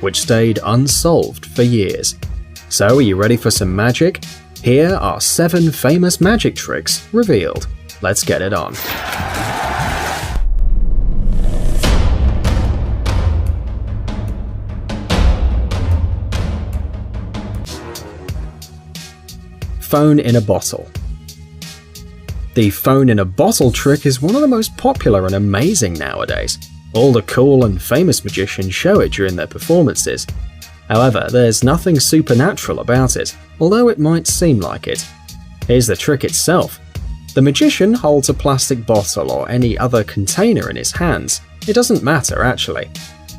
which stayed unsolved for years. So, are you ready for some magic? Here are 7 famous magic tricks revealed. Let's get it on. Phone in a bottle. The phone in a bottle trick is one of the most popular and amazing nowadays. All the cool and famous magicians show it during their performances. However, there's nothing supernatural about it, although it might seem like it. Here's the trick itself. The magician holds a plastic bottle or any other container in his hands. It doesn't matter actually.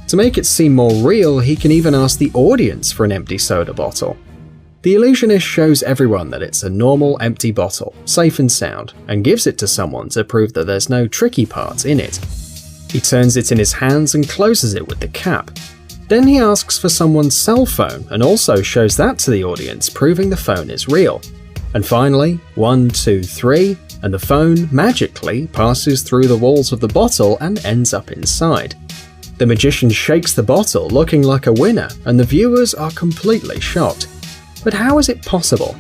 To make it seem more real, he can even ask the audience for an empty soda bottle. The illusionist shows everyone that it's a normal empty bottle, safe and sound, and gives it to someone to prove that there's no tricky part in it. He turns it in his hands and closes it with the cap. Then he asks for someone's cell phone and also shows that to the audience, proving the phone is real. And finally, 1, 2, 3, and the phone magically passes through the walls of the bottle and ends up inside. The magician shakes the bottle, looking like a winner, and the viewers are completely shocked. But how is it possible?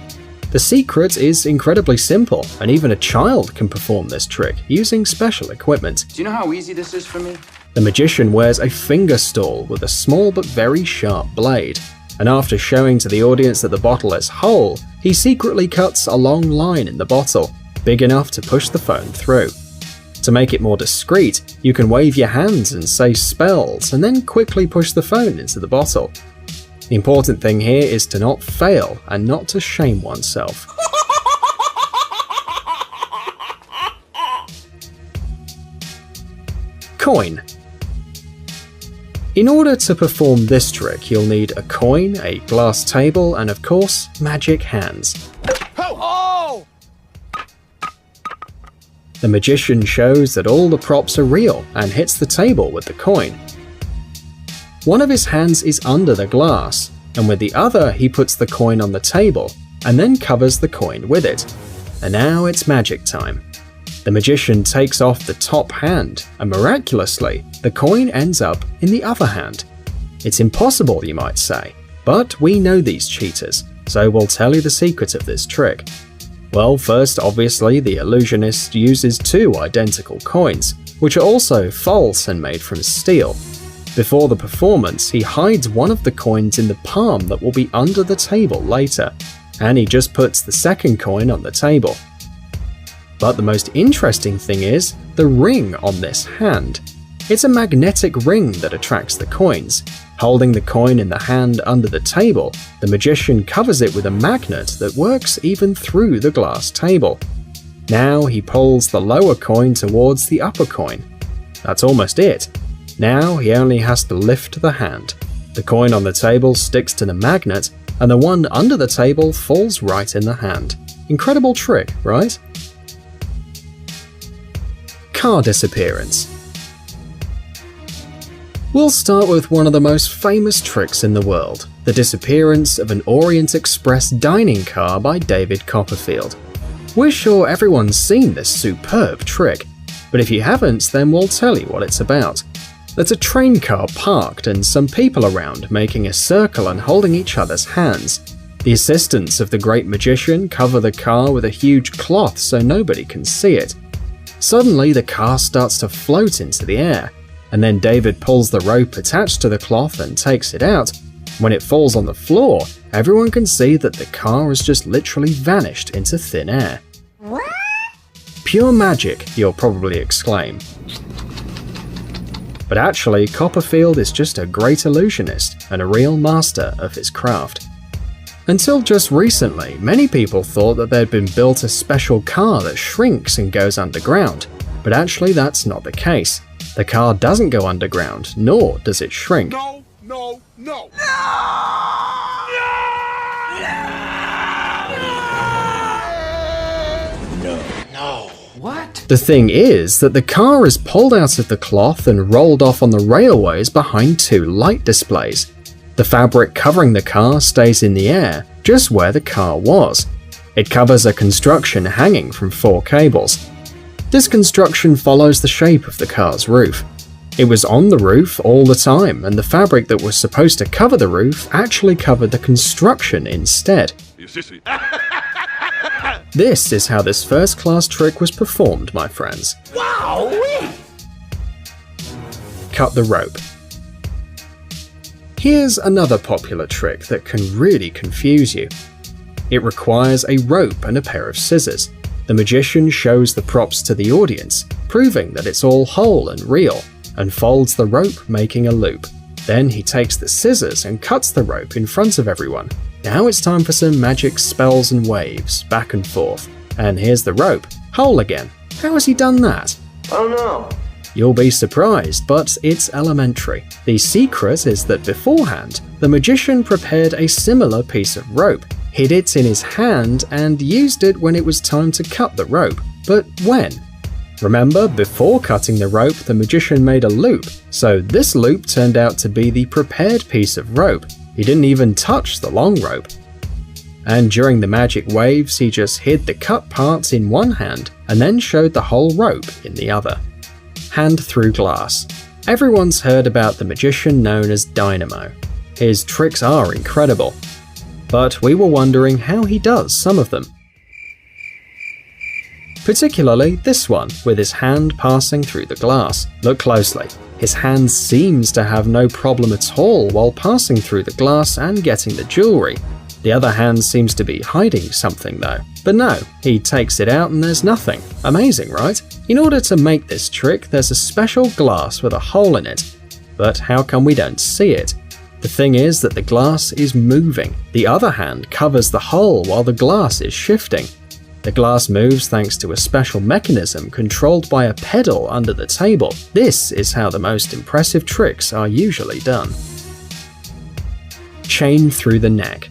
The secret is incredibly simple, and even a child can perform this trick using special equipment. Do you know how easy this is for me? The magician wears a finger stall with a small but very sharp blade, and after showing to the audience that the bottle is whole, he secretly cuts a long line in the bottle, big enough to push the phone through. To make it more discreet, you can wave your hands and say spells, and then quickly push the phone into the bottle. The important thing here is to not fail and not to shame oneself. Coin. In order to perform this trick, you'll need a coin, a glass table, and of course, magic hands. Oh! The magician shows that all the props are real and hits the table with the coin. One of his hands is under the glass, and with the other he puts the coin on the table and then covers the coin with it. And now it's magic time. The magician takes off the top hand, and miraculously, the coin ends up in the other hand. It's impossible, you might say, but we know these cheaters, so we'll tell you the secret of this trick. Well, first, obviously, the illusionist uses 2 identical coins, which are also false and made from steel. Before the performance, he hides one of the coins in the palm that will be under the table later, and he just puts the second coin on the table. But the most interesting thing is the ring on this hand. It's a magnetic ring that attracts the coins. Holding the coin in the hand under the table, the magician covers it with a magnet that works even through the glass table. Now he pulls the lower coin towards the upper coin. That's almost it. Now he only has to lift the hand. The coin on the table sticks to the magnet, and the one under the table falls right in the hand. Incredible trick, right? Car disappearance. We'll start with one of the most famous tricks in the world, the disappearance of an Orient Express dining car by David Copperfield. We're sure everyone's seen this superb trick, but if you haven't, then we'll tell you what it's about. There's a train car parked and some people around making a circle and holding each other's hands. The assistants of the great magician cover the car with a huge cloth so nobody can see it. Suddenly the car starts to float into the air, and then David pulls the rope attached to the cloth and takes it out. When it falls on the floor, everyone can see that the car has just literally vanished into thin air. What? Pure magic, you'll probably exclaim. But actually, Copperfield is just a great illusionist and a real master of his craft. Until just recently, many people thought that there'd been built a special car that shrinks and goes underground, but actually that's not the case. The car doesn't go underground, nor does it shrink. No, no, no! No. What? The thing is that the car is pulled out of the cloth and rolled off on the railways behind 2 light displays. The fabric covering the car stays in the air, just where the car was. It covers a construction hanging from 4 cables. This construction follows the shape of the car's roof. It was on the roof all the time, and the fabric that was supposed to cover the roof actually covered the construction instead. This is how this first-class trick was performed, my friends. Wow! Cut the rope. Here's another popular trick that can really confuse you. It requires a rope and a pair of scissors. The magician shows the props to the audience, proving that it's all whole and real, and folds the rope, making a loop. Then he takes the scissors and cuts the rope in front of everyone. Now it's time for some magic spells and waves, back and forth. And here's the rope, whole again. How has he done that? I don't know. You'll be surprised, but it's elementary. The secret is that beforehand, the magician prepared a similar piece of rope, hid it in his hand, and used it when it was time to cut the rope. But when? Remember, before cutting the rope, the magician made a loop, so this loop turned out to be the prepared piece of rope. He didn't even touch the long rope. And during the magic waves, he just hid the cut parts in one hand and then showed the whole rope in the other. Hand through glass. Everyone's heard about the magician known as Dynamo. His tricks are incredible, but we were wondering how he does some of them. Particularly this one, with his hand passing through the glass. Look closely. His hand seems to have no problem at all while passing through the glass and getting the jewelry. The other hand seems to be hiding something though. But no, he takes it out and there's nothing. Amazing, right? In order to make this trick, there's a special glass with a hole in it. But how come we don't see it? The thing is that the glass is moving. The other hand covers the hole while the glass is shifting. The glass moves thanks to a special mechanism controlled by a pedal under the table. This is how the most impressive tricks are usually done. Chain through the neck.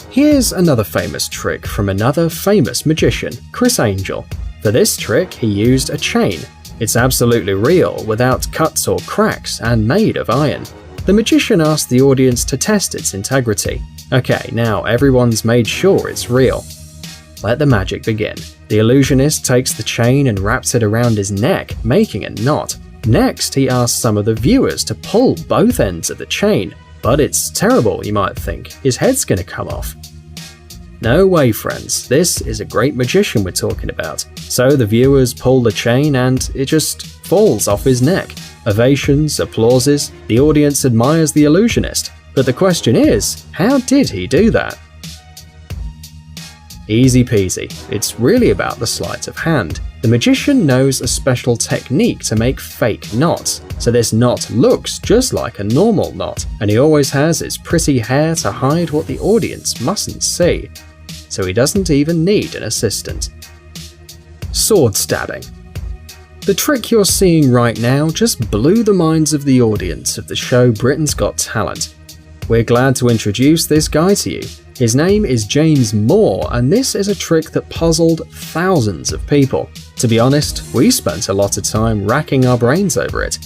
Here's another famous trick from another famous magician, Criss Angel. For this trick, he used a chain. It's absolutely real, without cuts or cracks, and made of iron. The magician asked the audience to test its integrity. Okay, now everyone's made sure it's real. Let the magic begin. The illusionist takes the chain and wraps it around his neck, making a knot. Next, he asks some of the viewers to pull both ends of the chain. But it's terrible, you might think. His head's gonna come off. No way, friends. This is a great magician we're talking about. So the viewers pull the chain and it just falls off his neck. Ovations, applauses, the audience admires the illusionist. But the question is, how did he do that? Easy peasy. It's really about the sleight of hand. The magician knows a special technique to make fake knots, so this knot looks just like a normal knot, and he always has his pretty hair to hide what the audience mustn't see. So he doesn't even need an assistant. Sword stabbing. The trick you're seeing right now just blew the minds of the audience of the show Britain's Got Talent. We're glad to introduce this guy to you. His name is James Moore, and this is a trick that puzzled thousands of people. To be honest, we spent a lot of time racking our brains over it.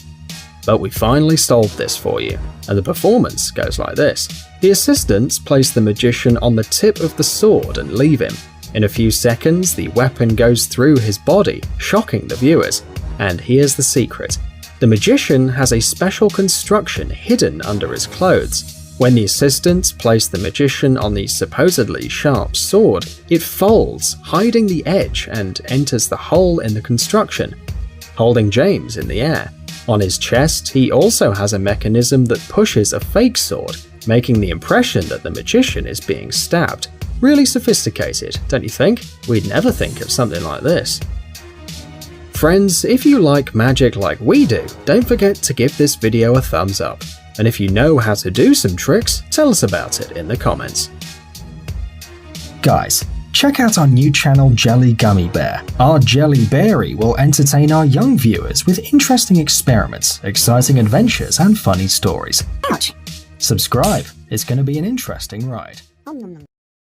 But we finally solved this for you, and the performance goes like this. The assistants place the magician on the tip of the sword and leave him. In a few seconds, the weapon goes through his body, shocking the viewers. And here's the secret. The magician has a special construction hidden under his clothes. When the assistants place the magician on the supposedly sharp sword, it folds, hiding the edge, and enters the hole in the construction, holding James in the air. On his chest, he also has a mechanism that pushes a fake sword, making the impression that the magician is being stabbed. Really sophisticated, don't you think? We'd never think of something like this. Friends, if you like magic like we do, don't forget to give this video a thumbs up. And if you know how to do some tricks, tell us about it in the comments. Guys, check out our new channel Jelly Gummy Bear. Our Jelly Berry will entertain our young viewers with interesting experiments, exciting adventures, and funny stories. Ouch! Subscribe, it's going to be an interesting ride.